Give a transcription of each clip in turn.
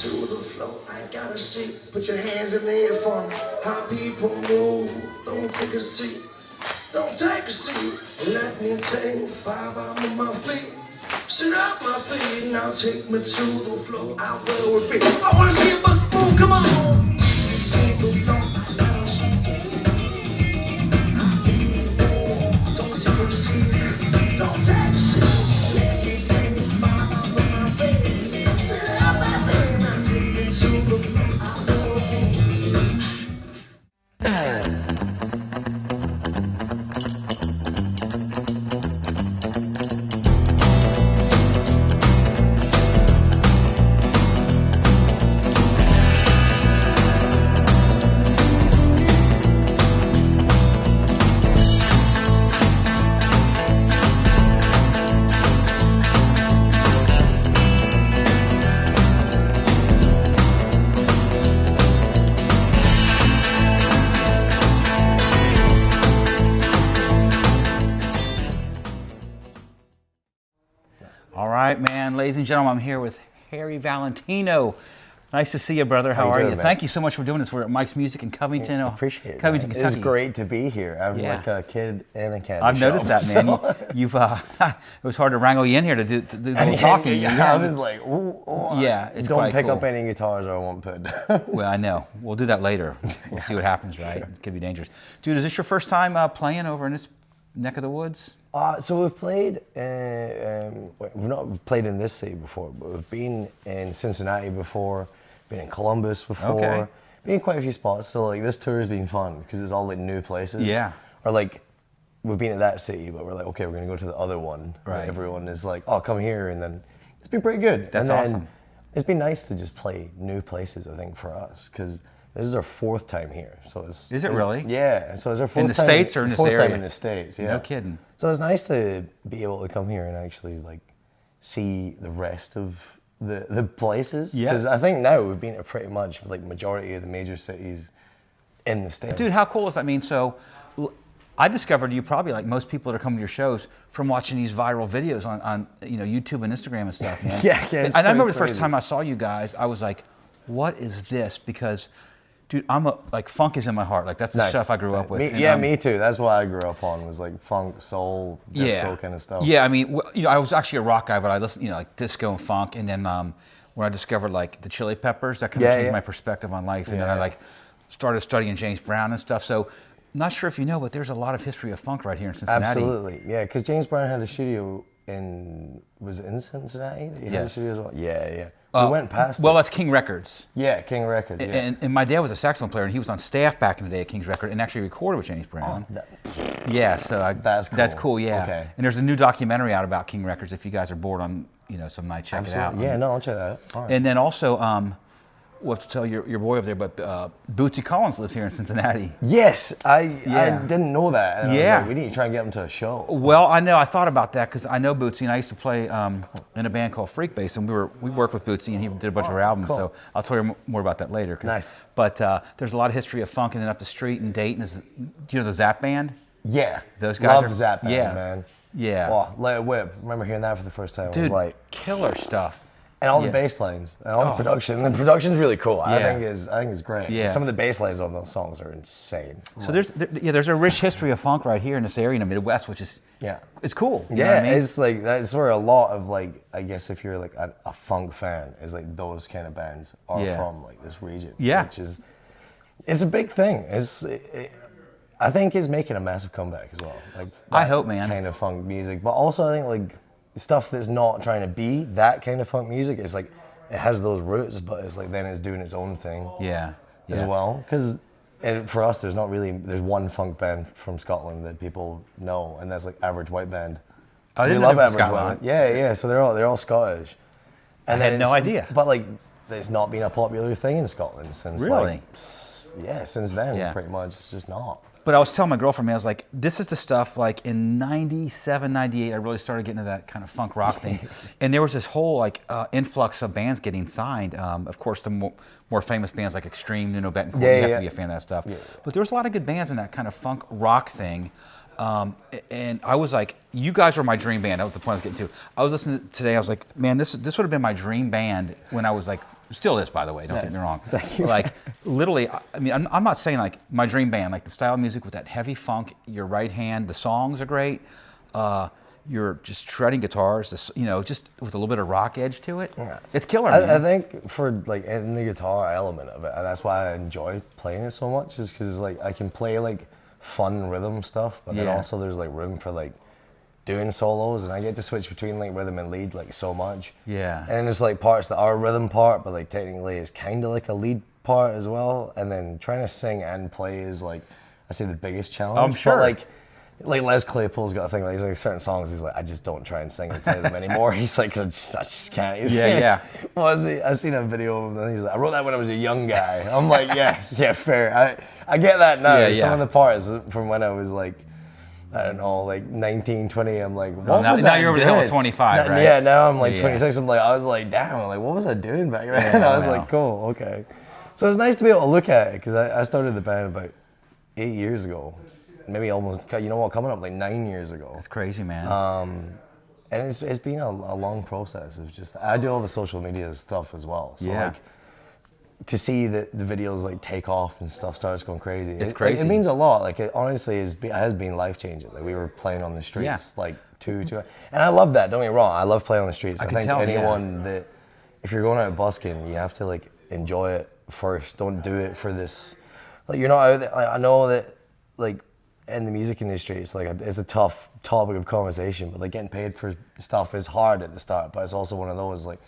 to the floor. I gotta see. Put your hands in the air for me. How people move. Don't take a seat. Don't take a seat. Let me take 5 out of my feet. Sit up my feet. Now take me to the floor. Out where it would be. I wanna see you bust the move. Come on. Take the floor. Don't take a seat. Don't take a seat. Let me take 5 out of my feet. Sit up my feet. Now take me to the floor. Out where it would be. All right, man. Ladies and gentlemen, I'm here with Harry Valentino. Nice to see you, brother. How are you? Thank you so much for doing this. We're at Mike's Music in Covington. I appreciate it. Covington, Kentucky. It's great to be here. I'm like a kid in a candy I've noticed shop, that, man. You've it was hard to wrangle you in here to do the little talking. I was like, ooh, yeah, it's don't quite pick cool. up any guitars or I won't put down. Well, I know. We'll do that later. We'll see what happens, right? It could be dangerous. Dude, is this your first time playing over in this neck of the woods? So we've played, we've not played in this city before, but we've been in Cincinnati before, been in Columbus before, been in quite a few spots. So like this tour has been fun because it's all like new places. Yeah. Or like we've been at that city, but we're like, okay, we're gonna go to the other one. Right. Everyone is like, oh, come here, and then it's been pretty good. That's awesome. It's been nice to just play new places, I think, for us, because this is our 4th time here. So it's Is it really? Yeah. So it's our 4th time In the States or in this 4th area? time in the States. Yeah. No kidding. So it's nice to be able to come here and actually like see the rest of the places. Yeah. Because I think now we've been to pretty much like majority of the major cities in the States. Dude, how cool is that? I mean, so I discovered you probably like most people that are coming to your shows from watching these viral videos on YouTube and Instagram and stuff, man. Yeah, and I remember the first time I saw you guys, I was like, what is this? Because dude, like funk is in my heart. Like that's the stuff I grew up with. Me too. That's what I grew up on, was like funk, soul, disco kind of stuff. Yeah, I mean, I was actually a rock guy, but I listened, like disco and funk. And then when I discovered like the Chili Peppers, that kind of changed my perspective on life. And then I like started studying James Brown and stuff. So not sure if you know, but there's a lot of history of funk right here in Cincinnati. Absolutely, yeah. Because James Brown had a studio in Cincinnati? That you had a studio as well? Yeah. We went past Well, it. that's King Records. Yeah, King Records, yeah. And my dad was a saxophone player, and he was on staff back in the day at King's Record and actually recorded with James Brown. Yeah, so that's cool, yeah. Okay. And there's a new documentary out about King Records. If you guys are bored on, some night, check it out. Yeah, no, I'll check that out. All right. And then also, we'll have to tell your boy over there, but Bootsy Collins lives here in Cincinnati. Yes, I didn't know that. And I was like, we need to try and get him to a show. Well, I know. I thought about that because I know Bootsy, and I used to play in a band called Freak Bass, and we worked with Bootsy, and he did a bunch of our albums. Cool. So I'll tell you more about that later. Nice. But there's a lot of history of funk, and then up the street in Dayton is, do you know the Zap Band? Yeah. Those guys Love Zap Band, man. Yeah. Well, Let It Whip. Remember hearing that for the first time. Dude, I was like, killer stuff. and all the bass lines and all the production. The production's really cool. Yeah. I think it's great. Yeah. Some of the bass lines on those songs are insane. So there's a rich history of funk right here in this area in the Midwest, which is it's cool. You know what I mean? It's like that's where a lot of like, I guess if you're like a funk fan, is like those kind of bands are from like this region. Yeah. Which is, it's a big thing. I think it's making a massive comeback as well. Like I hope, man. Kind of funk music, but also I think like stuff that's not trying to be that kind of funk music. It's like it has those roots, but it's like then it's doing its own thing. As well, because for us, there's one funk band from Scotland that people know, and that's like Average White Band. Oh, we love Average White. Yeah. So they're all Scottish. And I had no idea. But like, it's not been a popular thing in Scotland since since then. Pretty much, it's just not. But I was telling my girlfriend, man, I was like, this is the stuff, like in 97, 98, I really started getting into that kind of funk rock thing. And there was this whole like influx of bands getting signed. Of course, the more famous bands like Extreme, Nuno Betancourt, you have to be a fan of that stuff. Yeah. But there was a lot of good bands in that kind of funk rock thing. And I was like, you guys were my dream band. That was the point I was getting to. I was listening today, I was like, man, this would have been my dream band when I was like still is, by the way, don't get me wrong. Like, literally, I mean, I'm not saying like my dream band, like the style of music with that heavy funk, your right hand, the songs are great. You're just shredding guitars, you know, just with a little bit of rock edge to it. Yeah. It's killer, man. I think for like in the guitar element of it, and that's why I enjoy playing it so much, is because like I can play like fun rhythm stuff, but then also there's like room for like doing solos, and I get to switch between like rhythm and lead like so much. Yeah. And then there's like parts that are rhythm part, but like technically it's kind of like a lead part as well. And then trying to sing and play is like, I'd say the biggest challenge. I'm sure. But, like Les Claypool's got a thing, like, he's like certain songs, he's like, I just don't try and sing and play them anymore. He's like, I just can't. Yeah. Well, I seen a video of him, and he's like, I wrote that when I was a young guy. I'm like, yeah, fair. I get that now. Some of the parts from when I was like, I don't know, like 19, 20, I'm like, what was now I you're over the doing? hill at 25, right? Yeah, now I'm like 26. I'm like, I was like, damn, I'm like, what was I doing back then? I was like, cool, okay. So it's nice to be able to look at it, because I started the band about 8 years ago. Maybe almost, you know what, coming up like 9 years ago. That's crazy, man. And it's been a long process. It's just, I do all the social media stuff as well. So like, to see the videos like take off and stuff starts going crazy. It's crazy. Like, it means a lot. Like, it honestly has been life changing. Like, we were playing on the streets like two, and I love that. Don't get me wrong. I love playing on the streets. I think anyone that, if you're going out busking, you have to like enjoy it first. Don't do it for this. Like, you're not out there. I know that like, in the music industry, it's like it's a tough topic of conversation, but like getting paid for stuff is hard at the start, but it's also one of those like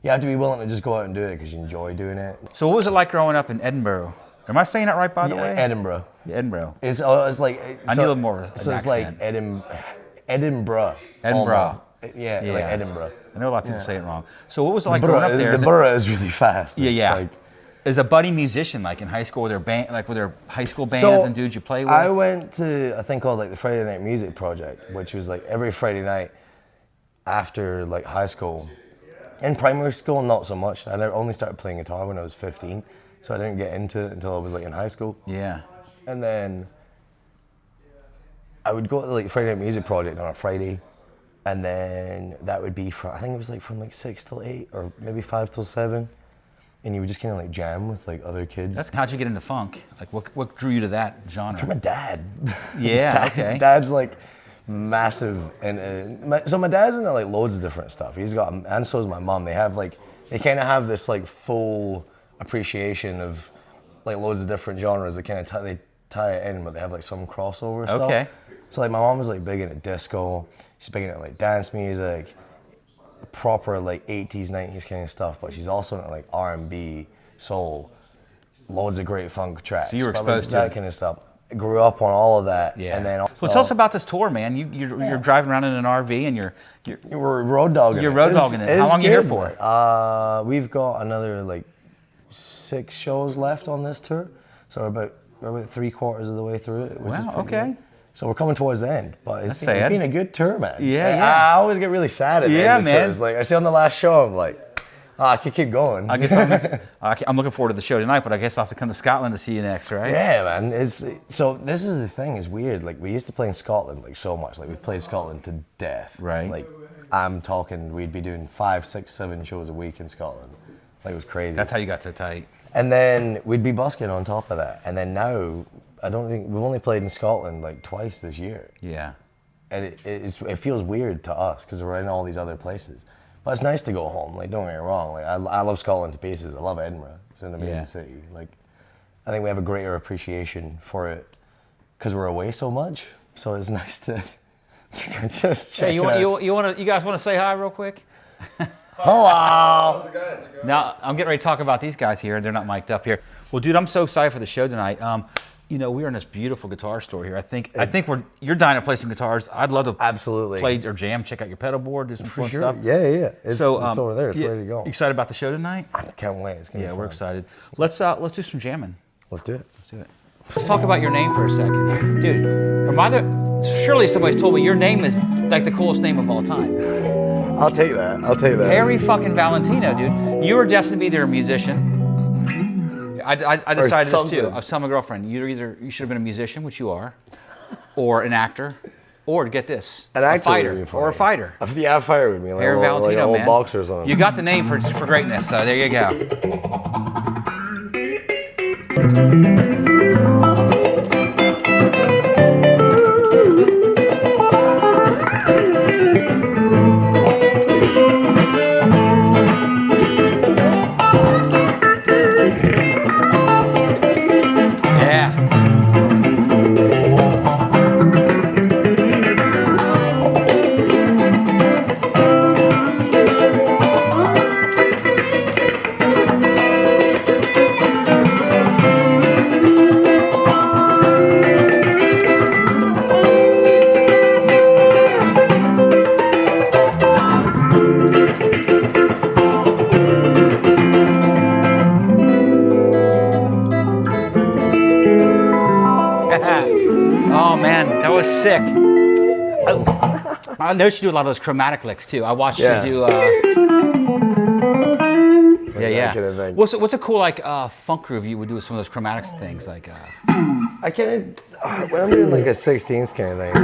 you have to be willing to just go out and do it because you enjoy doing it. So what was it like growing up in Edinburgh? Am I saying it right, by the way? Edinburgh. Edinburgh. It's like I need a little more. So it's accent. like Edinburgh. Edinburgh. Yeah, like Edinburgh. I know a lot of people say it wrong. So what was it like growing up there? The borough is really fast. Yeah. As a budding musician, like in high school, were there high school bands and dudes you play with? I went to a thing called like the Friday Night Music Project, which was like every Friday night after like high school. In primary school, not so much. I only started playing guitar when I was 15, so I didn't get into it until I was like in high school. Yeah. And then I would go to like the Friday Night Music Project on a Friday, and then that would be from, I think it was like from like 6 till 8 or maybe 5 till 7. And you would just kind of like jam with like other kids. How'd you get into funk? Like what drew you to that genre? From my dad. Yeah, okay. Dad's like massive, and so my dad's into like loads of different stuff. He's got, and so is my mom. They kind of have this like full appreciation of like loads of different genres that kind of they tie it in, but they have like some crossover stuff. Okay. So like my mom was like big into disco. She's big into like dance music, proper like 80s, 90s kind of stuff, but she's also into like R&B, soul, loads of great funk tracks. So you were exposed to that kind of stuff. I grew up on all of that. Yeah. And then also, well, tell us about this tour, man. You're driving around in an RV and we're road dogging it. You're road dogging it. How long are you here for? We've got another like 6 shows left on this tour. So we're about 3/4 of the way through it. Wow, okay. Good. So we're coming towards the end, but it's been a good tour, man. Yeah. I always get really sad at the end of man. tours. Like I see on the last show, I'm like, I could keep going. I guess I'm looking forward to the show tonight, but I guess I'll have to come to Scotland to see you next, right? Yeah, man. So this is the thing. It's weird. Like we used to play in Scotland like so much. Like we played Scotland to death. Right. Like I'm talking, we'd be doing 5, 6, 7 shows a week in Scotland. Like it was crazy. That's how you got so tight. And then we'd be busking on top of that. And then now, I don't think, we've only played in Scotland like twice this year. Yeah. And it feels weird to us because we're in all these other places. But it's nice to go home, like don't get me wrong. Like I love Scotland to pieces. I love Edinburgh. It's an amazing city. Like I think we have a greater appreciation for it because we're away so much. So it's nice to just check. Hey, you guys want to say hi real quick? Hello. Now I'm getting ready to talk about these guys here. They're not mic'd up here. Well, dude, I'm so excited for the show tonight. We're in this beautiful guitar store here. I think you're dying to play some guitars. I'd love to play or jam, check out your pedal board, do some fun stuff. Yeah. It's over there. It's ready to go. Excited about the show tonight? I can't wait. It's gonna be fun. We're excited. Let's do some jamming. Let's do it. Let's talk about your name for a second, dude. Surely somebody's told me your name is like the coolest name of all time. I'll take that. Harry fucking Valentino, dude. You were destined to be a musician. I decided this too. I was telling my girlfriend, you should have been a musician, which you are, or an actor, Or get this, An a actor would fighter be or a fighter. Yeah, a fighter would be like Harry Valentino, like a man. old boxer or something. You got the name for greatness, so there you go. Oh man, that was sick. I noticed you do a lot of those chromatic licks too. I watched you do. Yeah. Kind of thing. What's a cool like funk groove you would do with some of those chromatics things like? I kind of when I'm doing like a 16th kind of thing.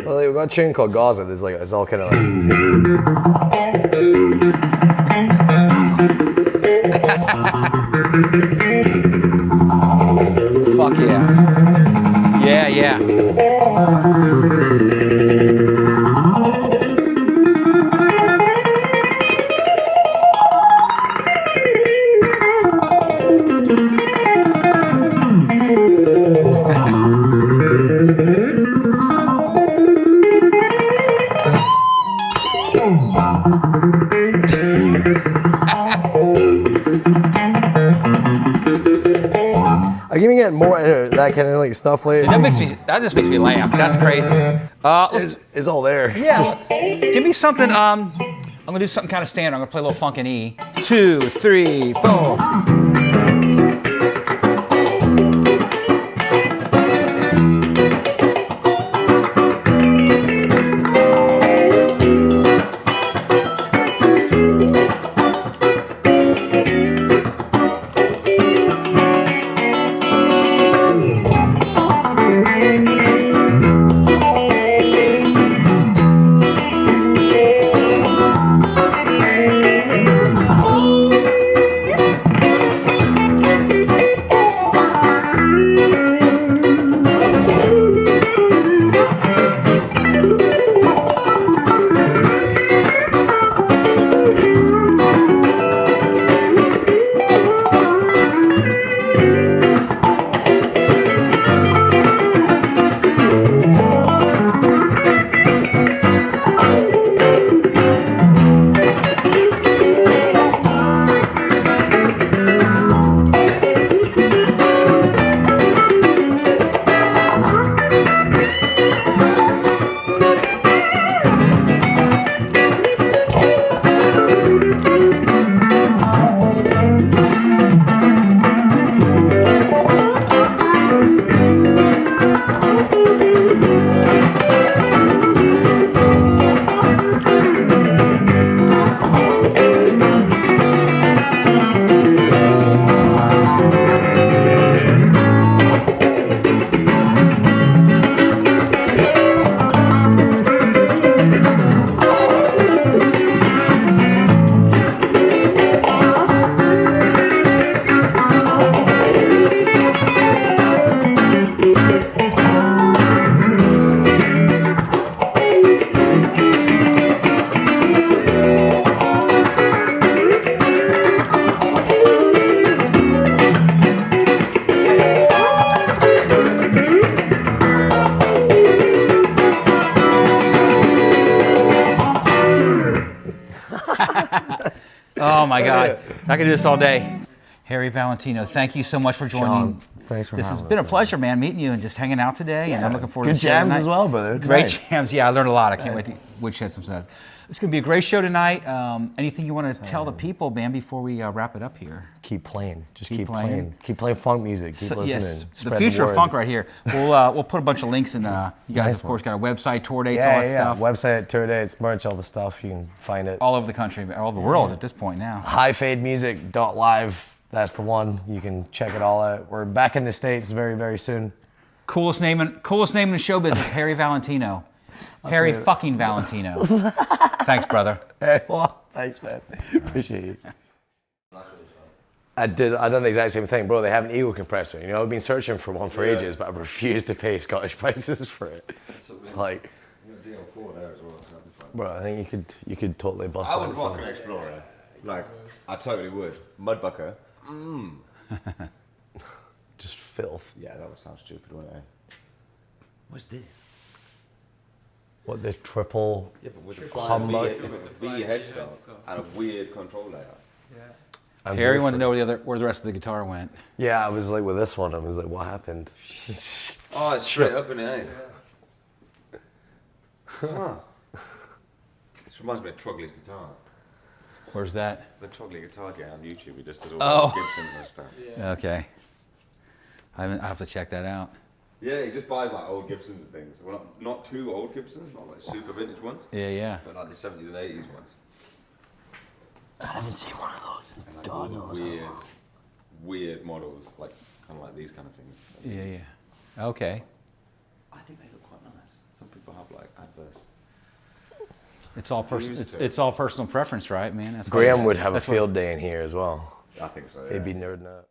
Well, we've got a tune called Gaza. There's like it's all kind of like. Fuck yeah. Yeah, yeah. I'm gonna get more into that kind of like stuff later. That just makes me laugh. That's crazy. It's all there. Yeah. Give me something. I'm gonna do something kind of standard. I'm gonna play a little funk in E. 2, 3, 4. Oh my God, I could do this all day. Harry Valentino, thank you so much for joining. Sean, thanks for This having has been a us, pleasure, man, meeting you and just hanging out today. And I'm looking forward Good to the show jams tonight. as well, brother. Great Nice. jams. Yeah, I learned a lot. I can't wait to woodshed some stuff. It's going to be a great show tonight. Anything you want to tell the people, man, before we wrap it up here? Keep playing. Just keep playing. Keep playing funk music. Keep listening. Yes, the Spread future of word. funk right here. We'll put a bunch of links in. You guys, Nice of course, one. got a website, tour dates, all that stuff. Website, tour dates, merch, all the stuff. You can find it. All over the country, all over the world at this point now. Highfademusic.live. That's the one. You can check it all out. We're back in the States very, very soon. Coolest name in the show business, Harry Valentino. Harry fucking Valentino. Thanks, brother. Hey, well, thanks, man. Appreciate you. I've done the exact same thing, bro. They have an ego compressor. You know, I've been searching for one for ages, but I refuse to pay Scottish prices for it. Like, bro, I think you could totally bust I out would the rock song. an Explorer. Like, I totally would. Mudbucker. Just filth. Yeah, that would sound stupid, wouldn't it? What's this? What, the triple? Yeah, but with the Humbug. V headstock and a weird control layout. I'm Harry here wanted to for- know where the rest of the guitar went. Yeah, I was like with this one. I was like, what happened? Oh, it's straight up in it, ain't it? Huh. This reminds me of Trogley's guitar. Where's that? The Trogley guitar guy on YouTube, he just does all Oh. the Gibsons and stuff. Okay. I have to check that out. Yeah, he just buys like old Gibsons and things. Well, not too old Gibsons, not like super vintage ones, Yeah. but like the 70s and 80s ones. I haven't seen one of those. And like all the weird models, like kind of like these kind of things. Yeah. Okay. I think they look quite nice. Some people have like adverse. It's all Used to. it's all personal preference, right, man? That's Graham what- would have a that's what- field day in here as well. I think so. Yeah. He'd be nerding out.